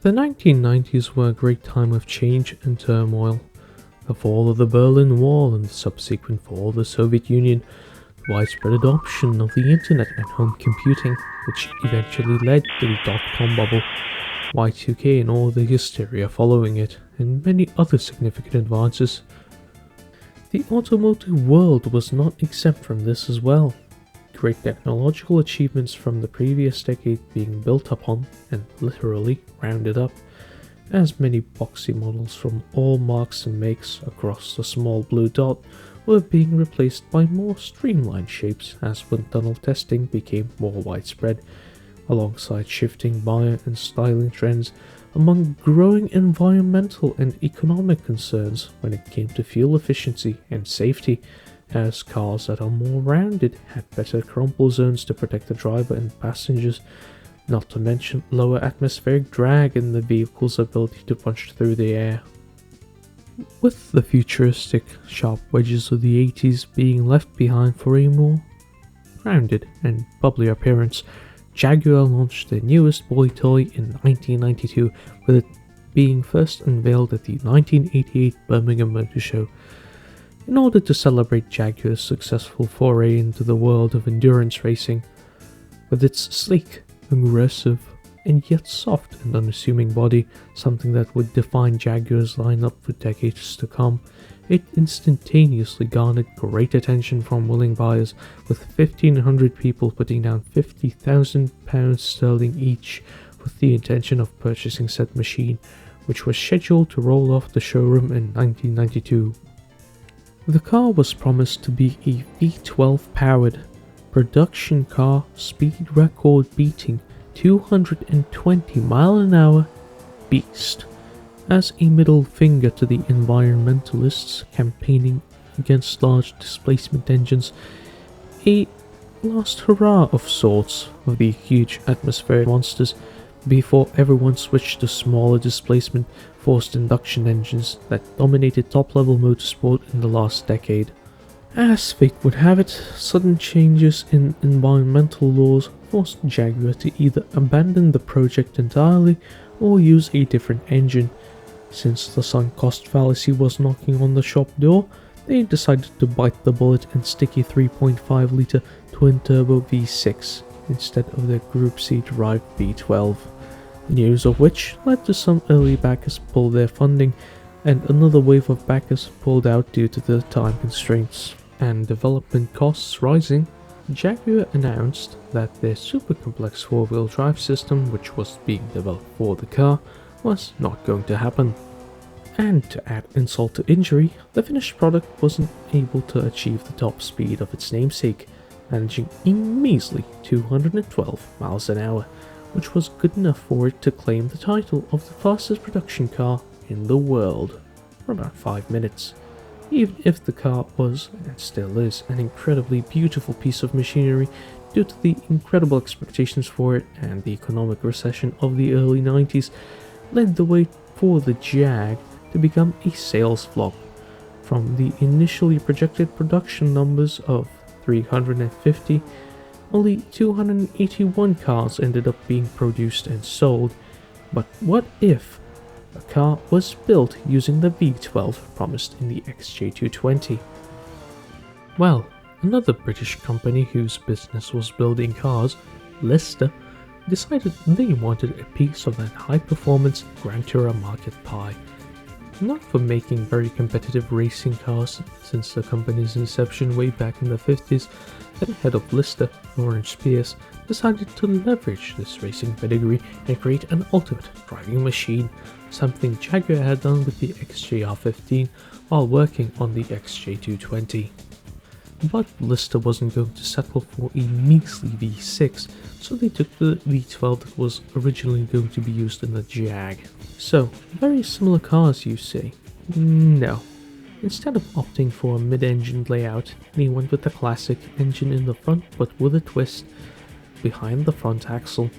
The 1990s were a great time of change and turmoil. The fall of the Berlin Wall and the subsequent fall of the Soviet Union, the widespread adoption of the internet and home computing, which eventually led to the dot-com bubble, Y2K and all the hysteria following it, and many other significant advances. The automotive world was not exempt from this as well. Great technological achievements from the previous decade being built upon and literally rounded up, as many boxy models from all marks and makes across the small blue dot were being replaced by more streamlined shapes as wind tunnel testing became more widespread, alongside shifting buyer and styling trends among growing environmental and economic concerns when it came to fuel efficiency and safety, as cars that are more rounded had better crumple zones to protect the driver and passengers, not to mention lower atmospheric drag in the vehicle's ability to punch through the air. With the futuristic, sharp wedges of the 80s being left behind for a more grounded and bubbly appearance, Jaguar launched their newest boy toy in 1992, with it being first unveiled at the 1988 Birmingham Motor Show. In order to celebrate Jaguar's successful foray into the world of endurance racing, with its sleek, aggressive, and yet soft and unassuming body, something that would define Jaguar's lineup for decades to come, it instantaneously garnered great attention from willing buyers, with 1,500 people putting down £50,000 sterling each with the intention of purchasing said machine, which was scheduled to roll off the showroom in 1992. The car was promised to be a V12 powered production car, speed record beating 220-mile-an-hour beast, as a middle finger to the environmentalists campaigning against large displacement engines, a last hurrah of sorts of the huge atmospheric monsters before everyone switched to smaller displacement forced induction engines that dominated top-level motorsport in the last decade. As fate would have it, sudden changes in environmental laws forced Jaguar to either abandon the project entirely or use a different engine. Since the sunk cost fallacy was knocking on the shop door, they decided to bite the bullet and stick a 3.5 litre twin-turbo V6 instead of their Group C derived V12. News of which led to some early backers pull their funding, and another wave of backers pulled out due to the time constraints and development costs rising. Jaguar announced that their super complex four-wheel drive system, which was being developed for the car, was not going to happen. And to add insult to injury, the finished product wasn't able to achieve the top speed of its namesake, managing a measly 212 miles an hour, which was good enough for it to claim the title of the fastest production car in the world for about 5 minutes. Even if the car was, and still is, an incredibly beautiful piece of machinery due to the incredible expectations for it and the economic recession of the early 90s, led the way for the Jag to become a sales flop. From the initially projected production numbers of 350, only 281 cars ended up being produced and sold. But what if a car was built using the V12 promised in the XJ220? Well, another British company whose business was building cars, Lister, decided they wanted a piece of that high-performance Grand Tourer market pie. Not for making very competitive racing cars since the company's inception way back in the 50s, the head of Lister, Lawrence Spears, decided to leverage this racing pedigree and create an ultimate driving machine, something Jaguar had done with the XJR15 while working on the XJ220. But Lister wasn't going to settle for a measly V6, so they took the V12 that was originally going to be used in the Jag. So, very similar cars, you say? No. Instead of opting for a mid-engine layout, they went with the classic engine in the front but with a twist behind the front axle.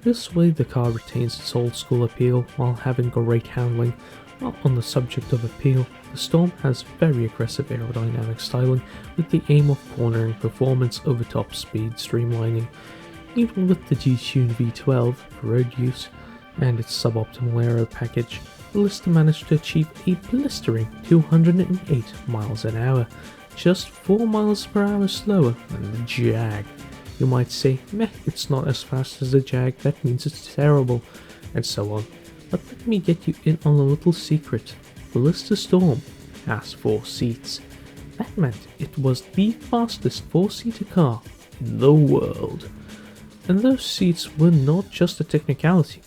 This way the car retains its old school appeal while having great handling. While on the subject of appeal, the Storm has very aggressive aerodynamic styling with the aim of cornering performance over top speed streamlining. Even with the detuned V12 for road use, and its suboptimal aero package, the Lister managed to achieve a blistering 208 miles an hour, just 4 miles per hour slower than the Jag. You might say, meh, it's not as fast as the Jag, that means it's terrible, and so on. But let me get you in on a little secret. The Lister Storm has 4 seats. That meant it was the fastest 4-seater car in the world. And those seats were not just a technicality.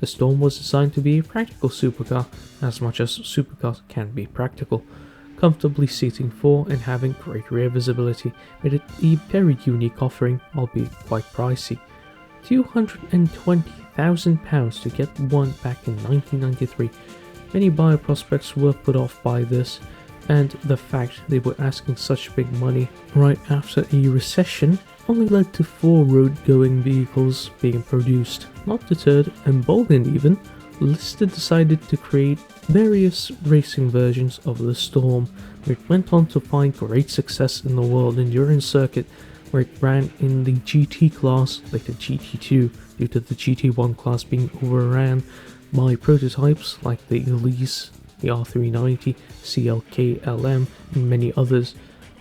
The Storm was designed to be a practical supercar, as much as supercars can be practical. Comfortably seating 4 and having great rear visibility made it a very unique offering, albeit quite pricey. £220,000 to get one back in 1993. Many buyer prospects were put off by this, and the fact they were asking such big money right after a recession only led to 4 road-going vehicles being produced. Not deterred, emboldened even, Lister decided to create various racing versions of the Storm, where it went on to find great success in the World Endurance Circuit, where it ran in the GT class, later GT2, due to the GT1 class being overran by prototypes like the Elise, the R390, CLK LM, and many others.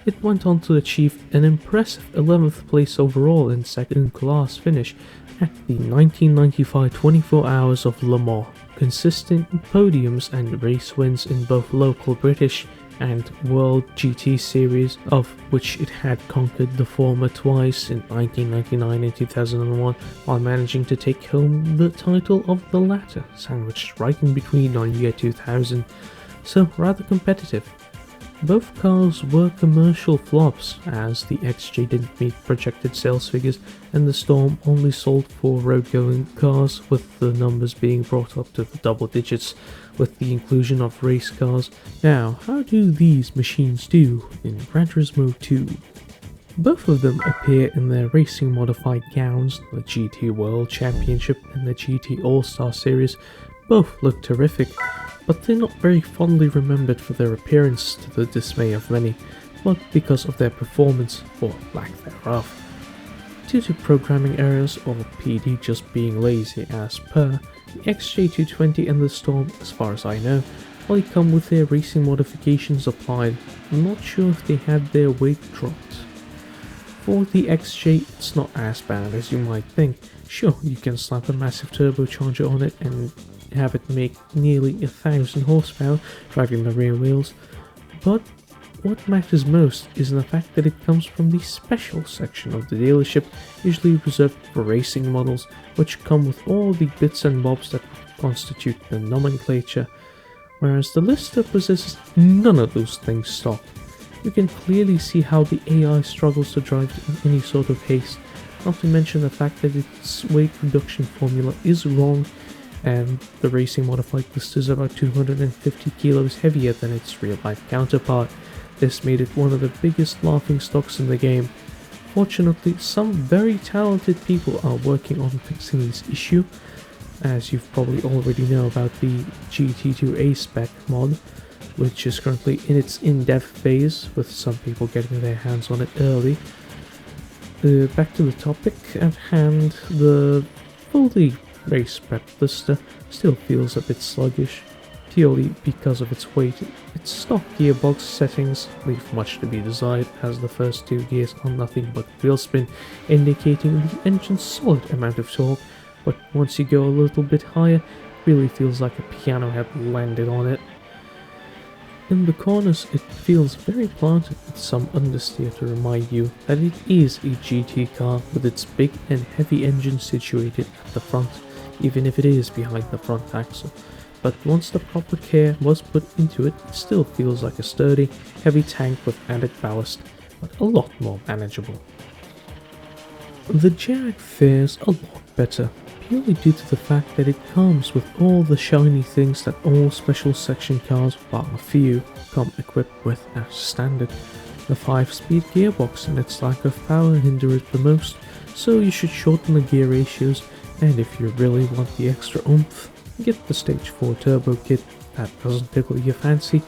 It went on to achieve an impressive 11th place overall and second class finish at the 1995 24 Hours of Le Mans, consistent podiums and race wins in both local British and World GT series, of which it had conquered the former twice in 1999 and 2001, while managing to take home the title of the latter, sandwiched right in between on year 2000, so rather competitive. Both cars were commercial flops, as the XJ didn't meet projected sales figures and the Storm only sold 4 road-going cars, with the numbers being brought up to the double digits with the inclusion of race cars. Now, how do these machines do in Gran Turismo 2? Both of them appear in their racing modified gowns, the GT World Championship and the GT All-Star Series. Both look terrific, but they're not very fondly remembered for their appearance, to the dismay of many, but because of their performance, or lack thereof. Due to programming errors, or PD just being lazy as per, the XJ220 and the Storm, as far as I know, only come with their racing modifications applied. I'm not sure if they had their weight dropped. For the XJ, it's not as bad as you might think. Sure, you can slap a massive turbocharger on it and have it make nearly 1,000 horsepower driving the rear wheels, but what matters most is the fact that it comes from the special section of the dealership, usually reserved for racing models, which come with all the bits and bobs that constitute the nomenclature, whereas the Lister possesses none of those things stock. You can clearly see how the AI struggles to drive in any sort of haste, not to mention the fact that its weight reduction formula is wrong, and the racing modified Lister is about 250 kilos heavier than its real-life counterpart. This made it one of the biggest laughing stocks in the game. Fortunately, some very talented people are working on fixing this issue, as you've probably already know about the GT2A spec mod, which is currently in its in-dev phase, with some people getting their hands on it early. Back to the topic at hand, the fully race prep Lister still feels a bit sluggish, purely because of its weight. Its stock gearbox settings leave much to be desired, as the first 2 gears are nothing but wheel spin, indicating the engine's solid amount of torque, but once you go a little bit higher, it really feels like a piano had landed on it. In the corners, it feels very planted, with some understeer to remind you that it is a GT car with its big and heavy engine situated at the front, even if it is behind the front axle. But once the proper care was put into it, it still feels like a sturdy, heavy tank with added ballast, but a lot more manageable. The Jag fares a lot better, purely due to the fact that it comes with all the shiny things that all special section cars, bar a few, come equipped with as standard. The 5-speed gearbox and its lack of power hinder it the most, so you should shorten the gear ratios, and if you really want the extra oomph, get the Stage 4 turbo kit. That doesn't tickle your fancy,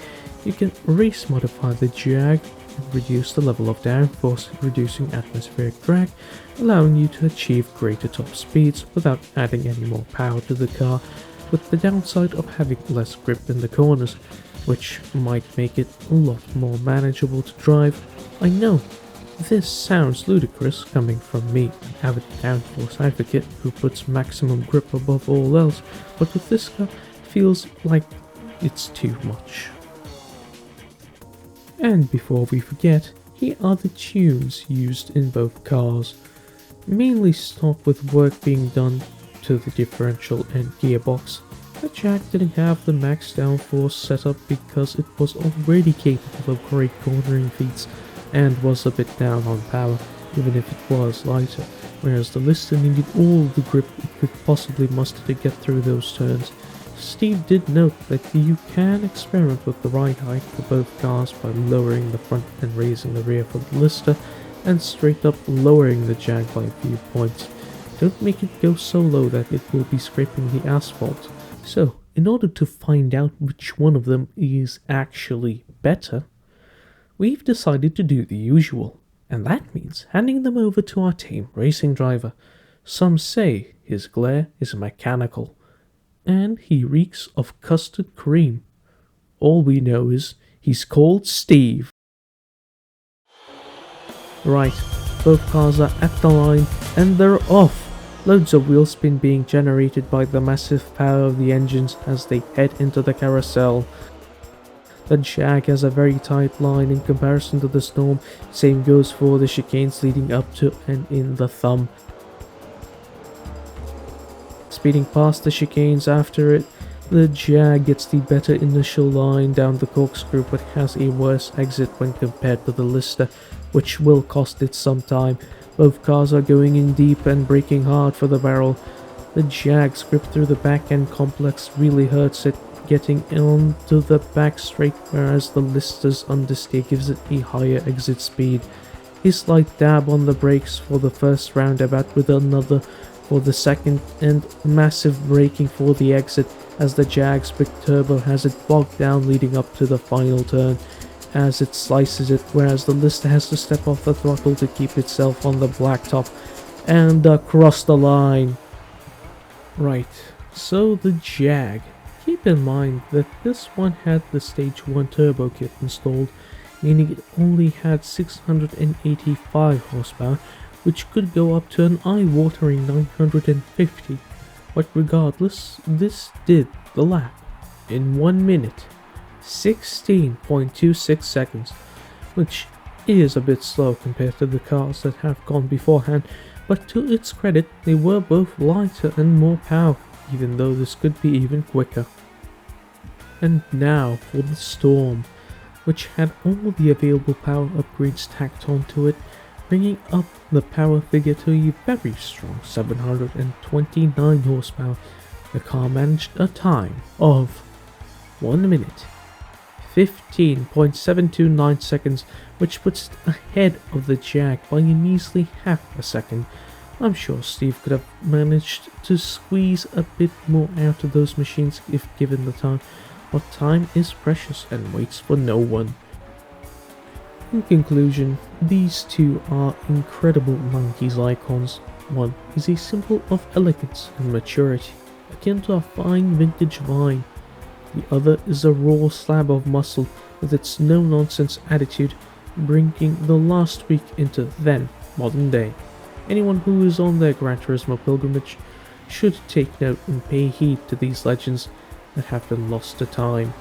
you can race modify the Jag can reduce the level of downforce, reducing atmospheric drag, allowing you to achieve greater top speeds without adding any more power to the car, with the downside of having less grip in the corners, which might make it a lot more manageable to drive. I know, this sounds ludicrous coming from me, an avid downforce advocate who puts maximum grip above all else, but with this car, it feels like it's too much. And before we forget, here are the tunes used in both cars. Mainly stock with work being done to the differential and gearbox. The Jag didn't have the max downforce setup because it was already capable of great cornering feats and was a bit down on power, even if it was lighter, whereas the Lister needed all the grip it could possibly muster to get through those turns. Steve did note that you can experiment with the ride height for both cars by lowering the front and raising the rear for the Lister, and straight up lowering the Jag by a few points. Don't make it go so low that it will be scraping the asphalt. So, in order to find out which one of them is actually better, we've decided to do the usual, and that means handing them over to our team racing driver. Some say his glare is mechanical, and he reeks of custard cream. All we know is he's called Steve. Right, both cars are at the line, and they're off. Loads of wheel spin being generated by the massive power of the engines as they head into the carousel. The Jag has a very tight line in comparison to the Storm, same goes for the chicanes leading up to and in the thumb. Speeding past the chicanes after it, the Jag gets the better initial line down the corkscrew but has a worse exit when compared to the Lister, which will cost it some time. Both cars are going in deep and braking hard for the barrel. The Jag's grip through the back end complex really hurts it getting onto the back straight, whereas the Lister's understeer gives it a higher exit speed. A slight dab on the brakes for the first roundabout with another for the second, and massive braking for the exit as the Jag's big turbo has it bogged down leading up to the final turn as it slices it, whereas the Lister has to step off the throttle to keep itself on the blacktop and across the line. Right, so the Jag. Keep in mind that this one had the Stage 1 turbo kit installed, meaning it only had 685 horsepower, which could go up to an eye-watering 950, but regardless, this did the lap in 1 minute, 16.26 seconds, which is a bit slow compared to the cars that have gone beforehand, but to its credit, they were both lighter and more powerful, even though this could be even quicker. And now for the Storm, which had all the available power upgrades tacked onto it, bringing up the power figure to a very strong 729 horsepower. The car managed a time of 1 minute, 15.729 seconds, which puts it ahead of the Jag by a measly half a second. I'm sure Steve could have managed to squeeze a bit more out of those machines if given the time, but time is precious and waits for no one. In conclusion, these two are incredible 90s icons. One is a symbol of elegance and maturity, akin to a fine vintage wine. The other is a raw slab of muscle with its no-nonsense attitude, bringing the last week into then modern day. Anyone who is on their Gran Turismo pilgrimage should take note and pay heed to these legends that have been lost to time.